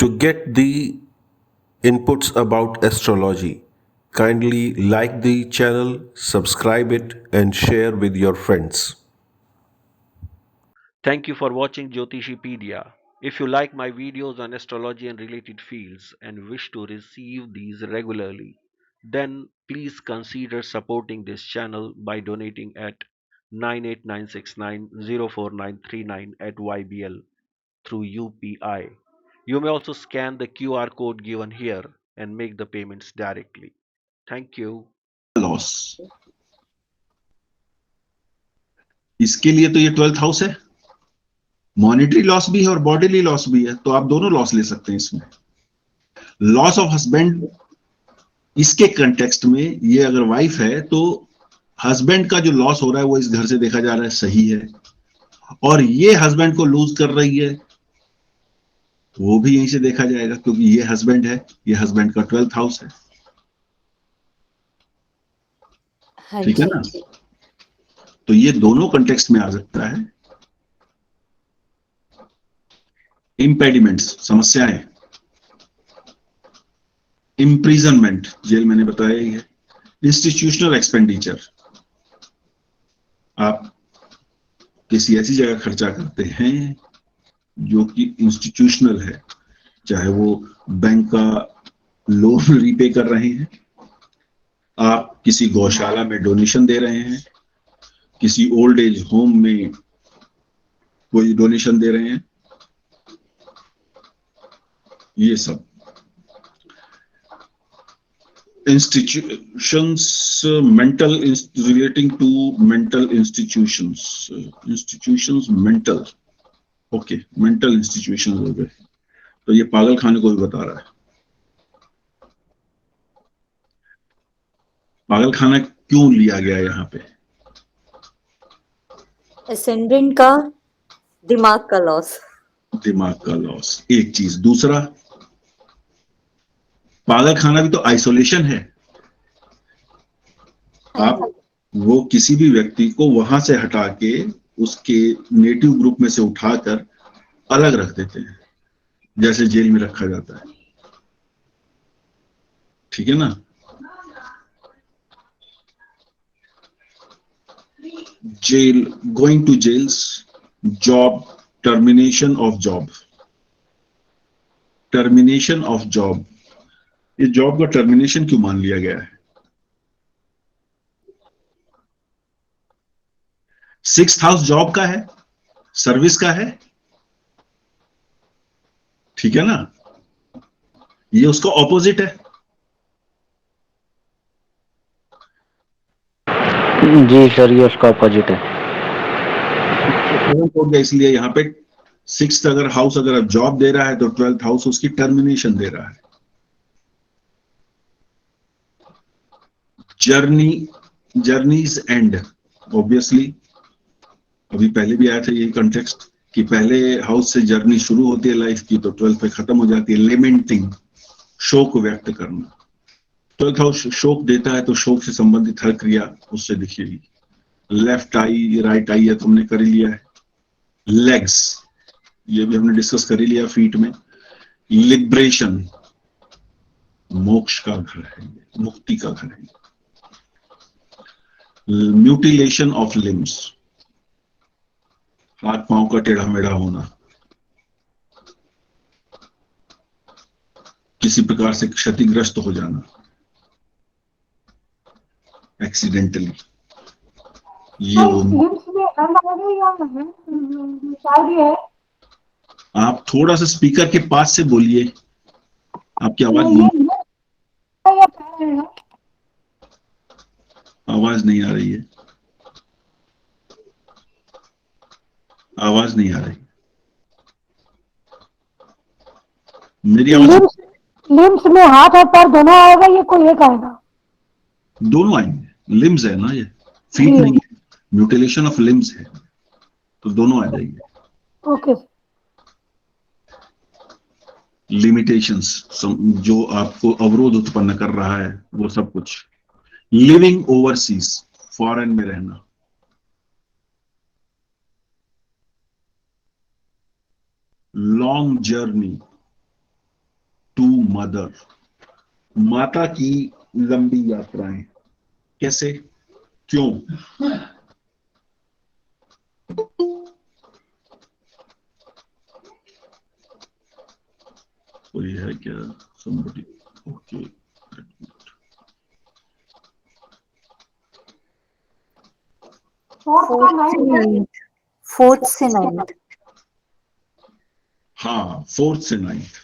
To get the inputs about astrology, kindly like the channel, subscribe it, and share with your friends. Thank you for watching Jyotishipedia. If you like my videos on astrology and related fields and wish to receive these regularly, then please consider supporting this channel by donating at 98969 at YBL through UPI. You may also scan the QR code given here and make the payments directly. Thank you. Loss, इसके लिए तो ये 12th house है, monetary loss भी है और bodily loss भी है, तो आप दोनों लॉस ले सकते हैं इसमें। लॉस ऑफ हस्बैंड, इसके कंटेक्स्ट में ये अगर वाइफ है तो हस्बैंड का जो लॉस हो रहा है वो इस घर से देखा जा रहा है सही है, और ये हस्बैंड को लूज कर रही है वो भी यहीं से देखा जाएगा, क्योंकि ये हस्बैंड है, ये हस्बैंड का 12th हाउस है। हाँ ठीक है जी। ना, तो ये दोनों कंटेक्स्ट में आ सकता है। इम्पेडिमेंट्स, समस्याएं, इम्प्रिजनमेंट, जेल मैंने बताया ही है। इंस्टीट्यूशनल एक्सपेंडिचर, आप किसी ऐसी जगह खर्चा करते हैं जो कि इंस्टीट्यूशनल है, चाहे वो बैंक का लोन रीपे कर रहे हैं, आप किसी गौशाला में डोनेशन दे रहे हैं, किसी ओल्ड एज होम में कोई डोनेशन दे रहे हैं, ये सब institutions, mental relating to mental institutions mental, okay, mental institution हो गए, तो ये पागल खाने को भी बता रहा है। पागल खाना क्यों लिया गया यहाँ पे? एसेंडेंट का दिमाग का लॉस। दिमाग का लॉस एक चीज, दूसरा पागल खाना भी तो आइसोलेशन है। आप वो किसी भी व्यक्ति को वहां से हटा के उसके नेटिव ग्रुप में से उठाकर अलग रख देते हैं, जैसे जेल में रखा जाता है। ठीक है ना, jail, going to jails, job, termination of job, termination of job, ये जॉब का टर्मिनेशन क्यों मान लिया गया है? 6th हाउस जॉब का है, सर्विस का है, ठीक है ना, ये उसका ऑपोजिट है। जी सर, ये उसका अपोजिट है। हो गया, इसलिए यहाँ पे 6th अगर हाउस अगर अब जॉब दे रहा है तो 12th हाउस उसकी टर्मिनेशन दे रहा है। जर्नीज एंड, ऑब्वियसली अभी पहले भी आया था यही कंटेक्स्ट कि पहले हाउस से जर्नी शुरू होती है लाइफ की, तो 12th पे खत्म हो जाती है। लेमेंटिंग, शोक व्यक्त करना, 12th हाउस शोक देता है, तो शोक से संबंधित हर क्रिया उससे दिखेगी। लेफ्ट आई राइट आई है तो हमने कर ही लिया है। लेग्स, ये भी हमने डिस्कस कर ही लिया फीट में। लिबरेशन, मोक्ष का घर है, मुक्ति का घर है। म्यूटिलेशन ऑफ लिम्स, हाथ पांव का टेढ़ा मेढ़ा होना, किसी प्रकार से क्षतिग्रस्त हो जाना एक्सीडेंटली, ये वो। आप थोड़ा सा स्पीकर के पास से बोलिए, आपकी आवाज नहीं आ रही है, आवाज नहीं आ रही। मेरी आवाज, लिम्स में हाथ और पैर दोनों आएगा, ये कोई एक आएगा? दोनों आएंगे, लिम्स है ना ये, फीट नहीं है, म्यूटिलेशन ऑफ लिम्स है, तो दोनों आ जाएंगे। ओके। लिमिटेशंस, जो आपको अवरोध उत्पन्न कर रहा है वो सब कुछ। लिविंग ओवरसीज, फॉरेन में रहना। लॉन्ग जर्नी, टू मदर, माता की लंबी यात्राएं। कैसे, क्यों? कोई है क्या? somebody? ओके, फोर्थ से नाइन्थ। हाँ, फोर्थ से नाइन्थ,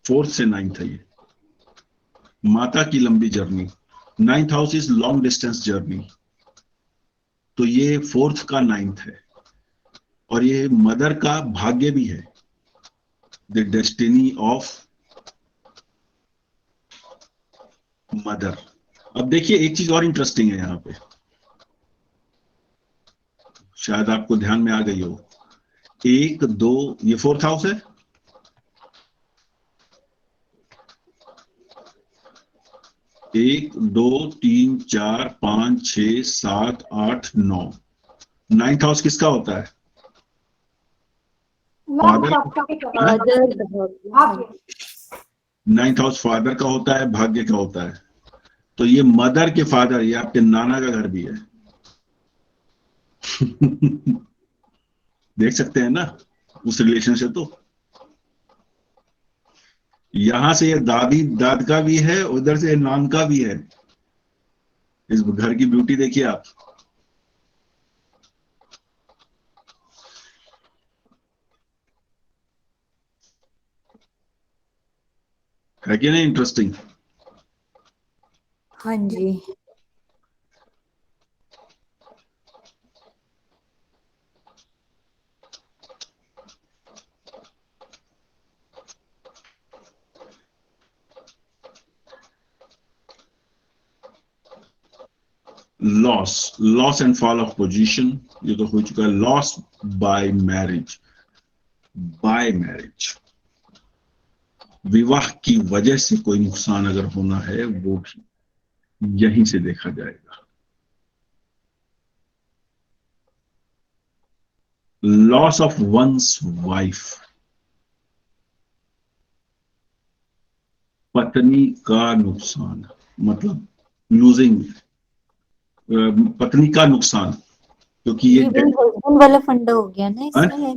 फोर्थ से नाइन्थ है ये माता की लंबी journey. Ninth house is long distance journey, तो ये फोर्थ का नाइन्थ है, और ये मदर का भाग्य भी है, द डेस्टिनी ऑफ मदर। अब देखिए एक चीज और इंटरेस्टिंग है यहाँ पे, शायद आपको ध्यान में आ गई हो। एक दो, ये फोर्थ हाउस है, एक दो तीन चार पांच छह सात आठ नौ। नाइन्थ हाउस किसका होता है? फादर। नाइन्थ हाउस फादर का होता है, भाग्य का होता है। तो ये मदर के फादर, ये आपके नाना का घर भी है। देख सकते हैं ना उस रिलेशन से, तो यहां से ये दादी दाद का भी है, उधर से नान का भी है। इस घर की ब्यूटी देखिए आप। है कि नहीं इंटरेस्टिंग? हाँ जी। Loss and fall of position, ये तो हो चुका है। Loss by marriage, by marriage, विवाह की वजह से कोई नुकसान अगर होना है वो भी यहीं से देखा जाएगा। लॉस ऑफ वंस वाइफ, पत्नी का नुकसान, मतलब लूजिंग, पत्नी का नुकसान, क्योंकि ये ये भी हस्बैंड वाला फंडा हो गया ना इसमें,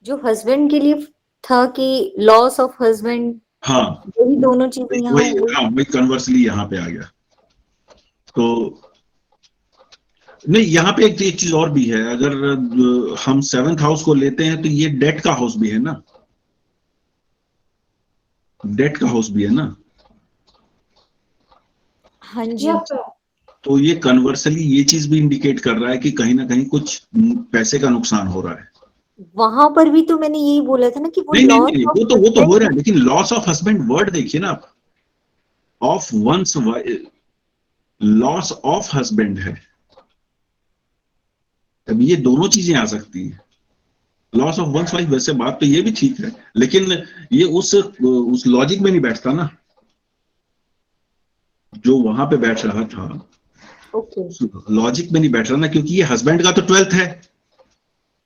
जो हस्बैंड के लिए था कि लॉस ऑफ हस्बैंड, हाँ वही दोनों चीजें यहाँ वही, हुई। हाँ वही कन्वर्सली यहाँ पे आ गया। तो नहीं, यहाँ पे एक चीज और भी है, अगर हम सेवंथ हाउस को लेते हैं तो ये डेट का हाउस भी है ना, डेट का हाउस भी है ना। हाँ जी। तो ये कन्वर्सली ये चीज भी इंडिकेट कर रहा है कि कहीं ना कहीं कुछ पैसे का नुकसान हो रहा है। वहां पर भी तो मैंने यही बोला था ना कि वो नहीं नहीं लॉस नहीं, ऑफ वो तो हो रहा है, हस्बैंड। लेकिन लॉस ऑफ हस्बैंड वर्ड देखिए ना आप, of one's, loss of husband है। अब ये दोनों चीजें आ सकती हैं। लॉस ऑफ वंस वाइफ, वैसे बात तो ये भी ठीक है, लेकिन ये उस लॉजिक में नहीं बैठता ना जो वहां पे बैठ रहा था। ओके। लॉजिक में नहीं बैठ रहा ना, क्योंकि ये हस्बैंड का तो 12th है,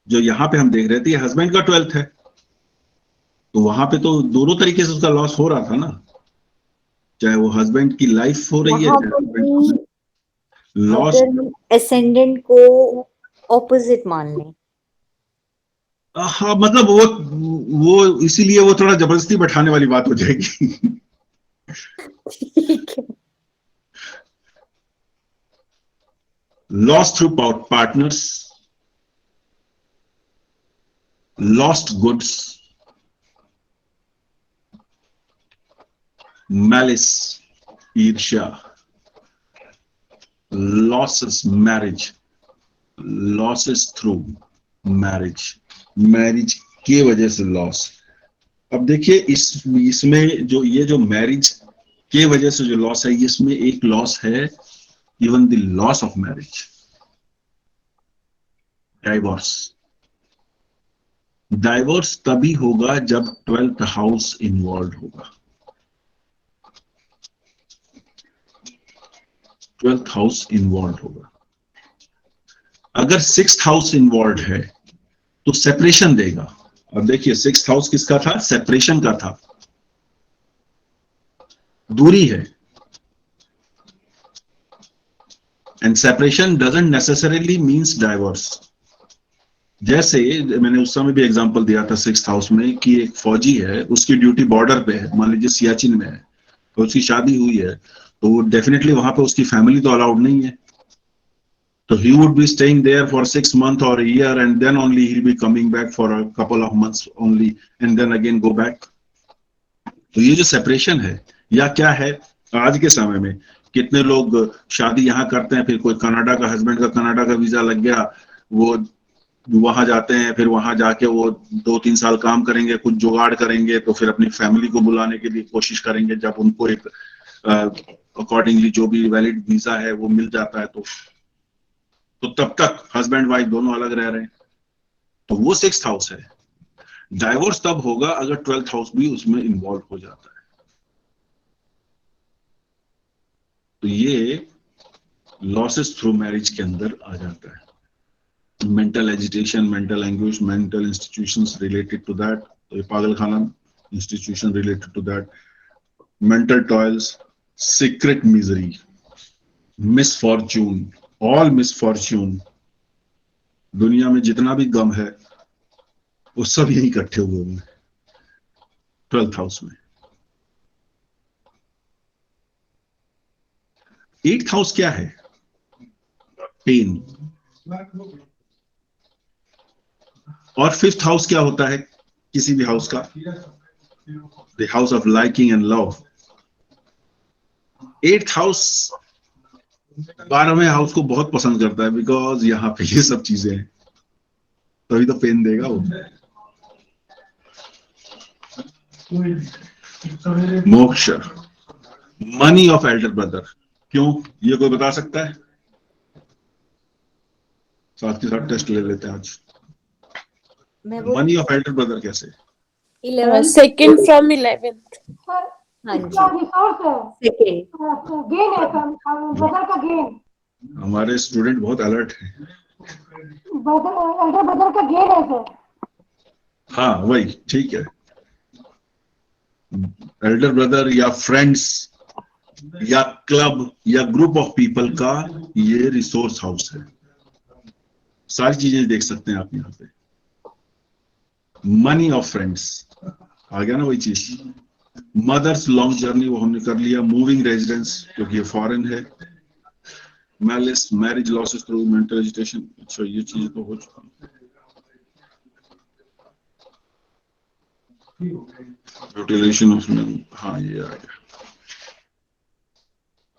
जो यहाँ पे हम देख रहे थे ये हस्बैंड का 12th है, तो वहां पे तो दोनों तरीके से उसका लॉस हो रहा था ना, चाहे वो हस्बैंड की लाइफ हो रही है, वहां चाहे पर हस्बैंड भी लॉस। अगर एसेंडेंट को ऑपोजिट मान लें, हाँ मतलब वो इसीलिए वो थोड़ा जबरदस्ती बैठाने वाली बात हो जाएगी। ठीक है। Loss through partners, lost goods, malice, ईर्ष्या, losses marriage, losses through marriage, marriage की वजह से लॉस। अब देखिए इसमें जो ये जो मैरिज के वजह से जो लॉस है, इसमें एक लॉस है even the loss of marriage, divorce. Divorce तभी होगा जब 12th हाउस इन्वॉल्व होगा, 12th हाउस इन्वॉल्व होगा। अगर 6th हाउस इन्वॉल्व है तो सेपरेशन देगा, अब देखिए 6th हाउस किसका था? सेपरेशन का था, दूरी है। And separation doesn't necessarily means divorce. जैसे मैंने उस समय भी एग्जांपल दिया था 6th हाउस में कि एक फौजी है, उसकी ड्यूटी बॉर्डर पे है, मान लीजिए सियाचिन में है, तो उसकी शादी हुई है, तो डेफिनेटली वहां पे उसकी फैमिली तो अलाउड नहीं है, तो he would be staying there for 6 months or a year and then only he'll be coming back for a couple of months only and then again go back। तो ये जो सेपरेशन है या क्या है, आज के समय में कितने लोग शादी यहाँ करते हैं, फिर कोई कनाडा का, हस्बैंड का कनाडा का वीजा लग गया, वो वहां जाते हैं, फिर वहां जाके वो 2-3 साल काम करेंगे, कुछ जुगाड़ करेंगे, तो फिर अपनी फैमिली को बुलाने के लिए कोशिश करेंगे, जब उनको एक अकॉर्डिंगली जो भी वैलिड वीजा है वो मिल जाता है, तो तब तक हस्बैंड वाइफ दोनों अलग रह रहे हैं, तो वो 6th हाउस है। डाइवोर्स तब होगा अगर 12th हाउस भी उसमें इन्वॉल्व हो जाता है। तो ये लॉसेस थ्रू मैरिज के अंदर आ जाता है। Mental agitation, mental anguish, mental institutions related to that, तो ये पागल खाना institution related to that, mental toils, secret misery, misfortune, all misfortune, दुनिया में जितना भी गम है वो सब यही इकट्ठे हुए हैं 12th हाउस में। 8th हाउस क्या है? पेन। और 5th हाउस क्या होता है किसी भी हाउस का? The house of liking and love. 8th house 12वें हाउस को बहुत पसंद करता है, बिकॉज यहाँ पे ये सब चीजें हैं, तभी तो पेन देगा वो। मोक्ष, मनी ऑफ एल्डर ब्रदर, क्यों? ये कोई बता सकता है? साथ के साथ टेस्ट ले लेते हैं आज। मैं मनी ऑफ एल्डर ब्रदर कैसे? 11th second from 11th। हाँ इसका जी, रिसोर्स है, सेकेंड। गेन है, ब्रदर का गेन, हमारे स्टूडेंट बहुत अलर्ट हैं। एल्डर ब्रदर का गेन है सर। हाँ वही ठीक है, एल्डर ब्रदर या फ्रेंड्स या क्लब या ग्रुप ऑफ पीपल का ये रिसोर्स हाउस है। सारी चीजें देख सकते हैं आप यहाँ पे। मनी ऑफ फ्रेंड्स आ गया ना वही चीज। मदर्स लॉन्ग जर्नी वो हमने कर लिया। मूविंग रेजिडेंस क्योंकि ये फॉरेन है। Malice, marriage losses through mental agitation, अच्छा ये चीज तो हो चुका। म्यूटिलेशन ऑफ, हाँ ये आ गया।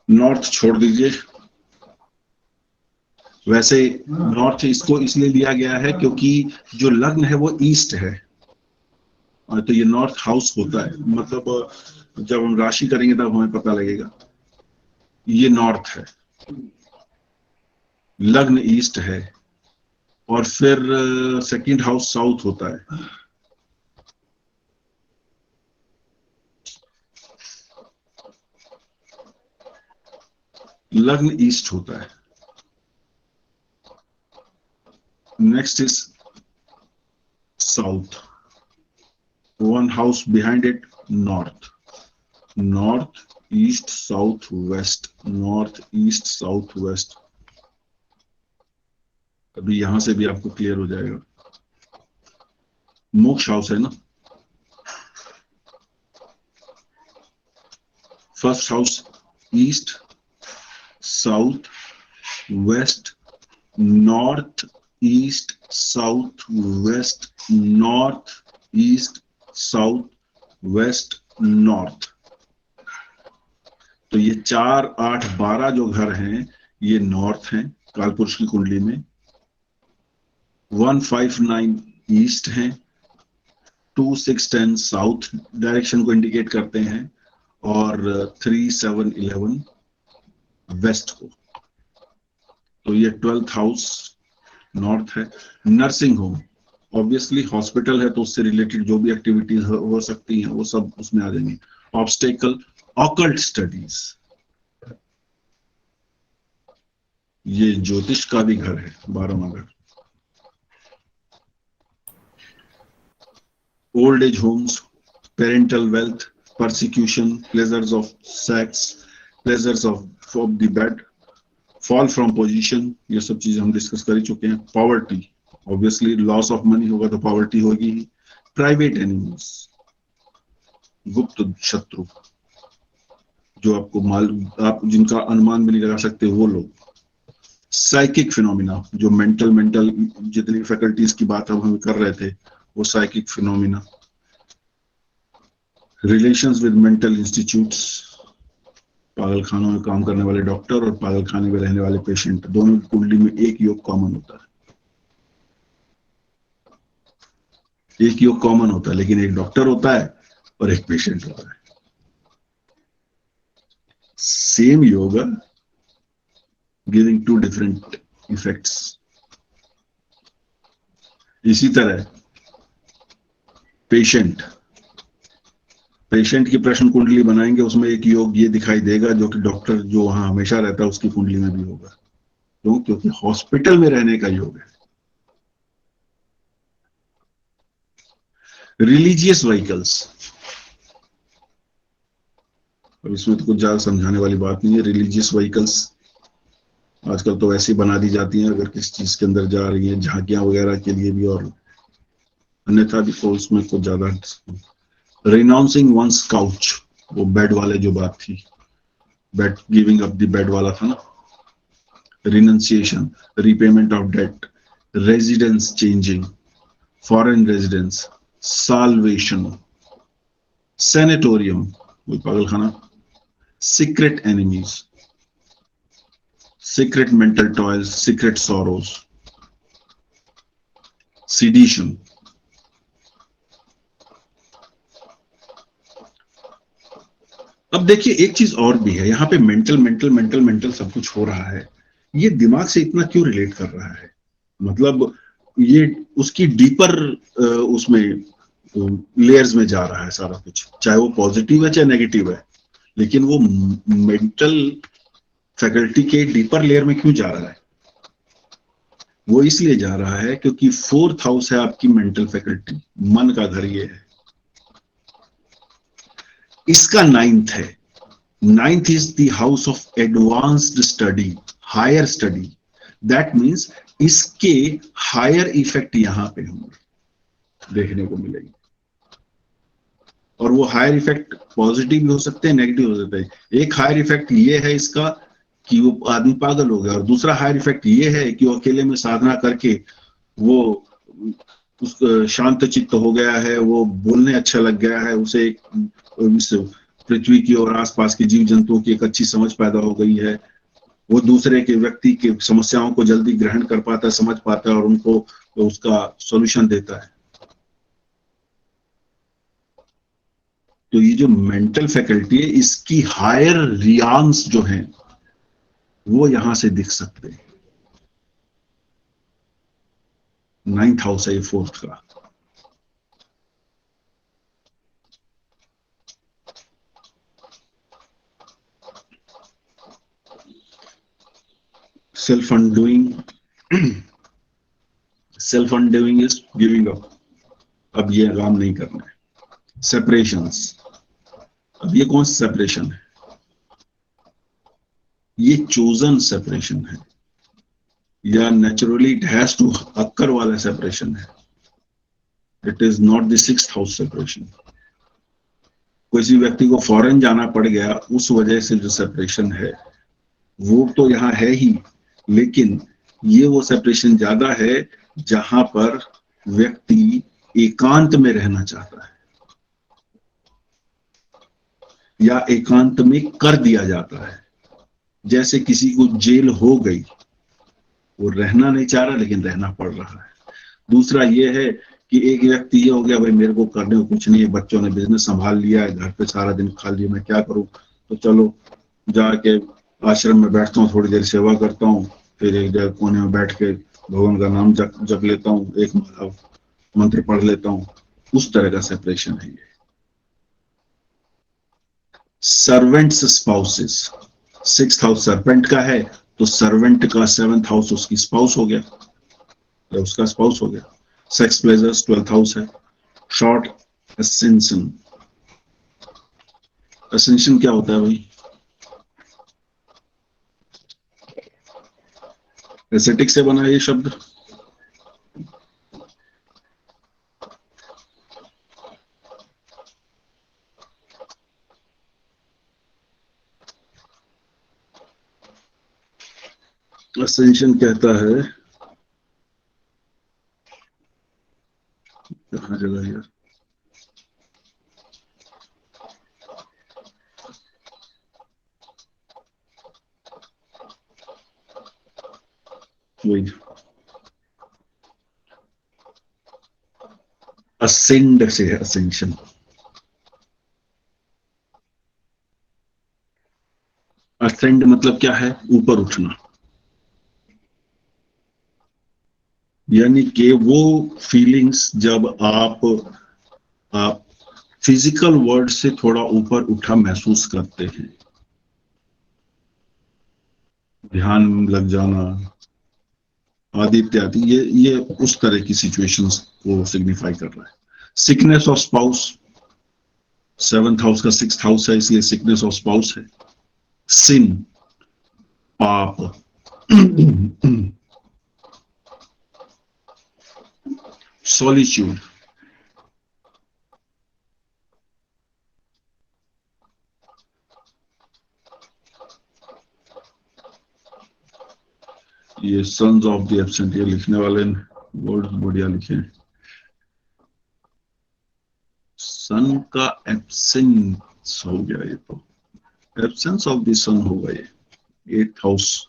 नॉर्थ छोड़ दीजिए, वैसे नॉर्थ इसको इसलिए लिया गया है क्योंकि जो लग्न है वो ईस्ट है, और तो ये नॉर्थ हाउस होता है, मतलब जब हम राशि करेंगे तब हमें पता लगेगा। ये नॉर्थ है, लग्न ईस्ट है, और फिर सेकंड हाउस साउथ होता है। लग्न ईस्ट होता है। Next is south, one house behind it north. North east south west, north east south west. अभी यहां से भी आपको क्लियर हो जाएगा। मोक्ष हाउस है ना, first house east south west north east south west north east south west north. तो ये 4, 8, 12 जो घर हैं ये नॉर्थ हैं कालपुरुष की कुंडली में। 1, 5, 9 ईस्ट हैं, 2, 6, 10 साउथ डायरेक्शन को इंडिकेट करते हैं, और 3, 7, 11 वेस्ट को। तो ये 12th हाउस नॉर्थ है। नर्सिंग होम, ऑब्वियसली हॉस्पिटल है तो उससे रिलेटेड जो भी एक्टिविटीज हो सकती हैं वो सब उसमें आ जाएंगी। ऑब्स्टेकल, ऑकल्ट स्टडीज, ये ज्योतिष का भी घर है, 12वां घर। old age homes, parental wealth, persecution, pleasures of sex, pleasures of the bed, fall from position, ये सब चीजें हम डिस्कस कर ही चुके हैं. Poverty, obviously loss of money होगा तो poverty होगी ही. Private enemies, गुप्त शत्रु, जो आपको आप जिनका अनुमान भी नहीं लगा सकते वो लोग. साइकिक फिनोमिना, जो मेंटल जितनी फैकल्टीज की बात हम कर रहे थे वो psychic phenomena. Relations with mental institutes, पागल खानों में काम करने वाले डॉक्टर और पागल खाने में रहने वाले पेशेंट, दोनों की कुंडली में एक योग कॉमन होता है. एक योग कॉमन होता है, लेकिन एक डॉक्टर होता है और एक पेशेंट होता है. सेम योग गिविंग टू डिफरेंट इफेक्ट्स. इसी तरह पेशेंट की प्रश्न कुंडली बनाएंगे, उसमें एक योग ये दिखाई देगा जो कि डॉक्टर जो वहां हमेशा रहता है उसकी कुंडली में भी होगा. क्यों? क्योंकि हॉस्पिटल में रहने का योग है. रिलीजियस व्हीकल्स, अब इसमें तो कुछ ज्यादा समझाने वाली बात नहीं है. रिलीजियस व्हीकल्स आजकल तो ऐसी बना दी जाती हैं, अगर किसी चीज के अंदर जा रही है, झांकियां वगैरह के लिए भी, और अन्यथा भी तो उसमें कुछ ज्यादा. रिनाउंसिंग वंस काउच, वो बेड वाले जो बात थी, bed giving up the bed वाला था ना. Renunciation, repayment of debt, residence changing, foreign residence, salvation, sanatorium, वो पागलखाना, secret enemies, secret mental toils, secret sorrows, sedition. अब देखिए एक चीज और भी है, यहाँ पे मेंटल सब कुछ हो रहा है. ये दिमाग से इतना क्यों रिलेट कर रहा है? मतलब ये उसकी डीपर उसमें लेयर्स में जा रहा है सारा कुछ, चाहे वो पॉजिटिव है चाहे नेगेटिव है, लेकिन वो मेंटल फैकल्टी के डीपर लेयर में क्यों जा रहा है? वो इसलिए जा रहा है क्योंकि 4th हाउस है आपकी मेंटल फैकल्टी, मन का घर ये है. इसका 9th है. 9th is the house of advanced study, higher study. That means इसके हायर इफेक्ट यहां पे हमें देखने को मिलेगी. और वो हायर इफेक्ट पॉजिटिव भी हो सकते हैं, नेगेटिव हो सकते हैं. एक हायर इफेक्ट ये है इसका कि वो आदमी पागल हो गया, और दूसरा हायर इफेक्ट ये है कि वो अकेले में साधना करके वो शांत चित्त हो गया है, वो बोलने अच्छा लग गया है, उसे इस पृथ्वी की और आसपास के जीव जंतुओं की एक अच्छी समझ पैदा हो गई है. वो दूसरे के व्यक्ति की समस्याओं को जल्दी ग्रहण कर पाता है, समझ पाता है और उनको उसका सॉल्यूशन देता है. तो ये जो मेंटल फैकल्टी है, इसकी हायर रियाम्स जो हैं वो यहां से दिख सकते हैं. 9th हाउस है ये 4th का. Self undoing is giving up. अब ये काम नहीं करना है. सेपरेशंस, अब ये कौन सा सेपरेशन है? ये चोजन सेपरेशन है, या naturally it has to occur वाला सेपरेशन है. It is not the 6th house separation. किसी व्यक्ति को फॉरेन जाना पड़ गया, उस वजह से जो सेपरेशन है वो तो यहाँ है ही, लेकिन ये वो सेपरेशन ज्यादा है जहां पर व्यक्ति एकांत में रहना चाहता है या एकांत में कर दिया जाता है. जैसे किसी को जेल हो गई, वो रहना नहीं चाह रहा लेकिन रहना पड़ रहा है. दूसरा ये है कि एक व्यक्ति ये हो गया, भाई मेरे को करने को कुछ नहीं है, बच्चों ने बिजनेस संभाल लिया है, घर पे सारा दिन खा लिया, मैं क्या करूं, तो चलो जाके आश्रम में बैठता हूँ, थोड़ी देर सेवा करता हूँ, फिर एक जगह कोने में बैठ के भगवान का नाम जप लेता हूँ, एक मंत्र पढ़ लेता हूँ. उस तरह का सेपरेशन है ये. Servants spouses, 6th house serpent का है, तो सर्वेंट का 7th हाउस उसकी स्पाउस हो गया, उसका स्पाउस हो गया. सेक्स प्लेजर्स 12th हाउस है. Short Ascension. Ascension क्या होता है भाई? एस्थेटिक से बना ये शब्द? Ascension कहता है, कहाँ जगह यार, वही ascend से है ascension. ascend मतलब क्या है? ऊपर उठना, यानी कि वो फीलिंग्स जब आप फिजिकल वर्ल्ड से थोड़ा ऊपर उठा महसूस करते हैं, ध्यान लग जाना आदि इत्यादि, ये उस तरह की सिचुएशंस को सिग्निफाई कर रहा है. Sickness of spouse, 7th house का 6th हाउस है, इसलिए सिकनेस ऑफ स्पाउस है. सिन, पाप, सॉलिट्यूड, ये सन्स ऑफ द एब्सेंट, ये लिखने वाले वर्ड बढ़िया लिखे हैं. सन का एब्सेंस हो गया, ये तो एब्सेंस ऑफ द सन होगा. ये 8th हाउस,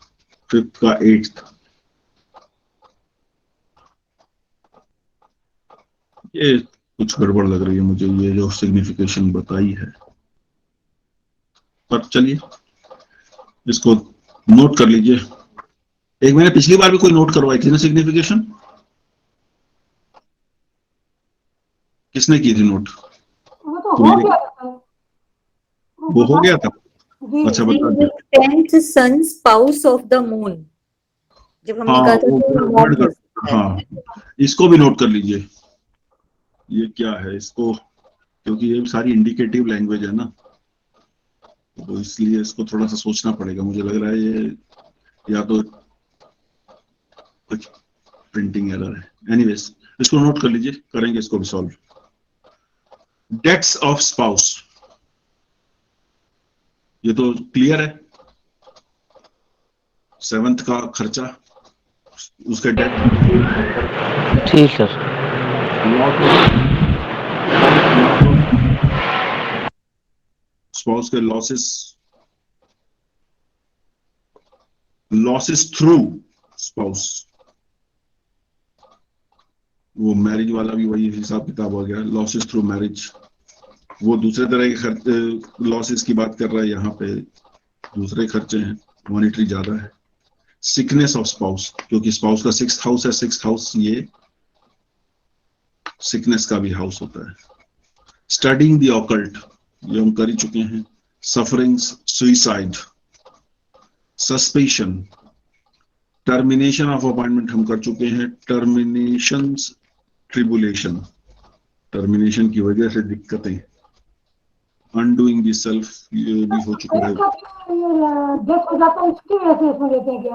5th का 8th, ये कुछ गड़बड़ लग रही है मुझे, ये जो सिग्निफिकेशन बताई है. पर चलिए इसको नोट कर लीजिए. एक मैंने पिछली बार भी कोई नोट करवाई थी ना सिग्निफिकेशन, किसने की थी नोट? वो तो हो गया था. वो हो गया था. जी. अच्छा बता दो. 10th sun spouse of the moon, जब हमने हाँ कहा था वो कि word कर, हाँ इसको भी नोट कर लीजिए. ये क्या है इसको, क्योंकि ये सारी इंडिकेटिव लैंग्वेज है ना, तो इसलिए इसको थोड़ा सा सोचना पड़ेगा. मुझे लग रहा है ये या तो कुछ प्रिंटिंग एरर है. एनीवेज इसको नोट कर लीजिए, करेंगे इसको भी सॉल्व. डेट्स ऑफ स्पाउस, ये तो क्लियर है. 7th का खर्चा, उसके डेट. जी सर. स्पाउस के लॉसेस थ्रू स्पाउस, वो मैरिज वाला भी वही हिसाब किताब हो गया. लॉसेस थ्रू मैरिज, वो दूसरे तरह के लॉसेस की बात कर रहा है, यहाँ पे दूसरे खर्चे हैं, मॉनिटरी ज्यादा है. सिकनेस ऑफ स्पाउस, क्योंकि स्पाउस का 6th हाउस है, 6th हाउस ये सिकनेस का भी हाउस होता है. स्टडिंग द ऑकल्ट, ये हम कर ही चुके हैं. Sufferings, suicide, suspicion, termination of appointment हम कर चुके हैं. टर्मिनेशंस, ट्रिबुलेशन, टर्मिनेशन की वजह से दिक्कतें. अनडूइंग द सेल्फ, ये भी हो चुका है. डेथ हो जाता है, इसकी वजह से इसमें लेते हैं क्या?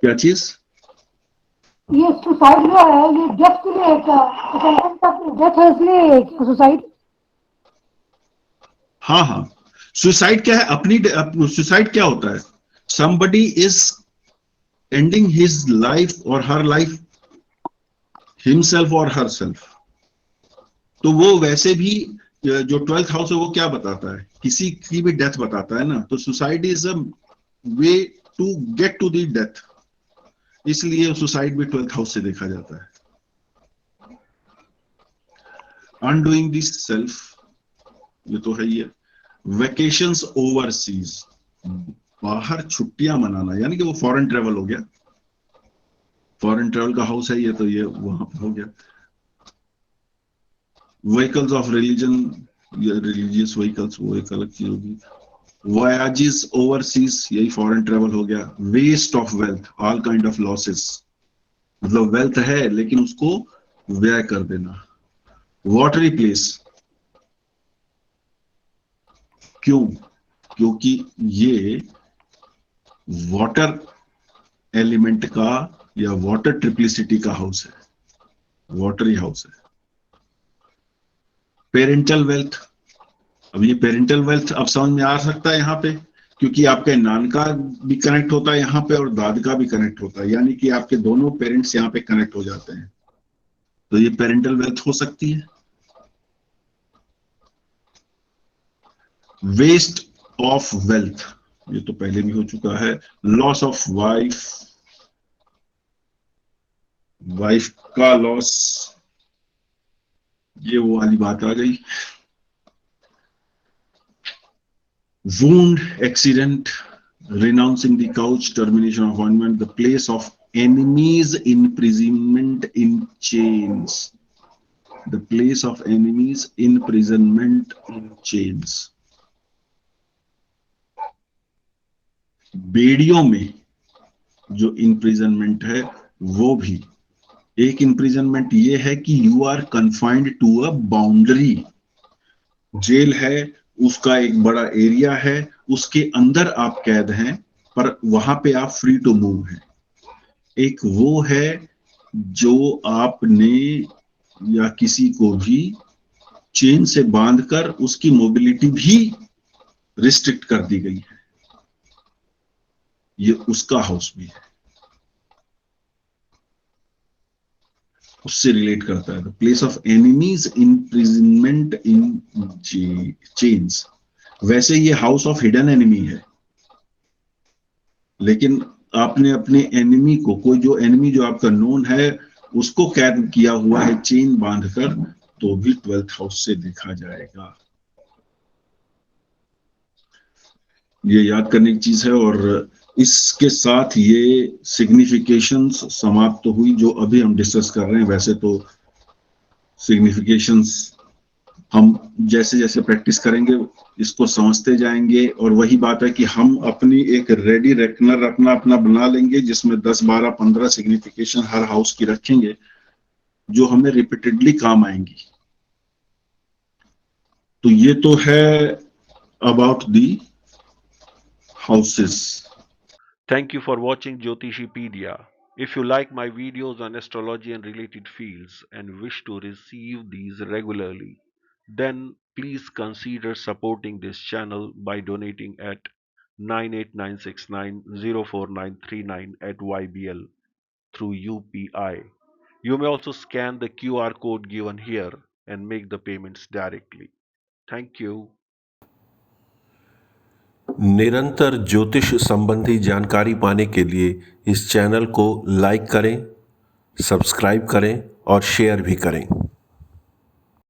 क्या चीज? ये सुसाइड जो है ये डेथ के लिए क्या? डेथ है इसलिए सुसाइड. हाँ हाँ, सुसाइड क्या है? अपनी सुसाइड क्या होता है? somebody is ending his life or her life, himself or herself. तो वो वैसे भी जो 12th हाउस है वो क्या बताता है? किसी की भी डेथ बताता है ना. तो suicide is a way to get to the death, इसलिए सुसाइड भी 12th हाउस से देखा जाता है. अनडूइंग द सेल्फ, ये तो है ही है. वेकेशंस ओवरसीज, बाहर छुट्टियां मनाना, यानी कि वो फॉरेन ट्रेवल हो गया. फॉरेन ट्रेवल का हाउस है ये, तो ये वहां पर हो गया. व्हीकल्स ऑफ रिलीजन, ये रिलीजियस व्हीकल्स, वो एक अलग चीज होगी. वॉयाजेस ओवरसीज, यही फॉरेन ट्रेवल हो गया. Waste of wealth, all kind of losses, मतलब वेल्थ है लेकिन उसको व्यय कर देना. वाटरी प्लेस, क्यों? क्योंकि ये वाटर एलिमेंट का या वाटर ट्रिप्लिसिटी का हाउस है, वाटरी हाउस है। पेरेंटल वेल्थ, अब ये पेरेंटल वेल्थ अब समझ में आ सकता है यहाँ पे, क्योंकि आपके नान का भी कनेक्ट होता है यहाँ पे और दाद का भी कनेक्ट होता है, यानी कि आपके दोनों पेरेंट्स यहाँ पे कनेक्ट हो जाते हैं, तो ये पेरेंटल वेल्थ हो सकती है। वेस्ट ऑफ वेल्थ, ये तो पहले भी हो चुका है। लॉस ऑफ वाइफ का लॉस, ये वो वाली बात आ गई। Wound, accident, renouncing the couch, termination of appointment, the place of enemies, imprisonment in chains, the place of enemies, imprisonment in chains। बेड़ियों में जो imprisonment है वो भी एक imprisonment ये है कि you are confined to a boundary, jail है, उसका एक बड़ा एरिया है, उसके अंदर आप कैद हैं, पर वहां पे आप फ्री टू मूव हैं। एक वो है जो आपने या किसी को भी चेन से बांधकर उसकी मोबिलिटी भी रिस्ट्रिक्ट कर दी गई है, ये उसका हाउस भी है, उससे रिलेट करता है। The place of enemies, imprisonment in chains. वैसे ये हाउस ऑफ हिडन एनिमी है, लेकिन आपने अपने एनिमी को, कोई जो एनिमी जो आपका नोन है उसको कैद किया हुआ है चेन बांधकर, तो भी 12th हाउस से देखा जाएगा। ये याद करने की चीज है। और इसके साथ ये सिग्निफिकेशंस समाप्त हुई जो अभी हम डिस्कस कर रहे हैं। वैसे तो सिग्निफिकेशंस हम जैसे जैसे प्रैक्टिस करेंगे इसको समझते जाएंगे, और वही बात है कि हम अपनी एक रेडी रेकनर अपना बना लेंगे जिसमें 10, 12, 15 सिग्निफिकेशन हर हाउस की रखेंगे जो हमें रिपीटेडली काम आएंगी। तो ये तो है about the houses. Thank you for watching Jyotishipedia. If you like my videos on astrology and related fields and wish to receive these regularly, then please consider supporting this channel by donating at 98969049939 at YBL through UPI. You may also scan the QR code given here and make the payments directly. Thank you. निरंतर ज्योतिष संबंधी जानकारी पाने के लिए इस channel को like करें, सब्सक्राइब करें और शेयर भी करें।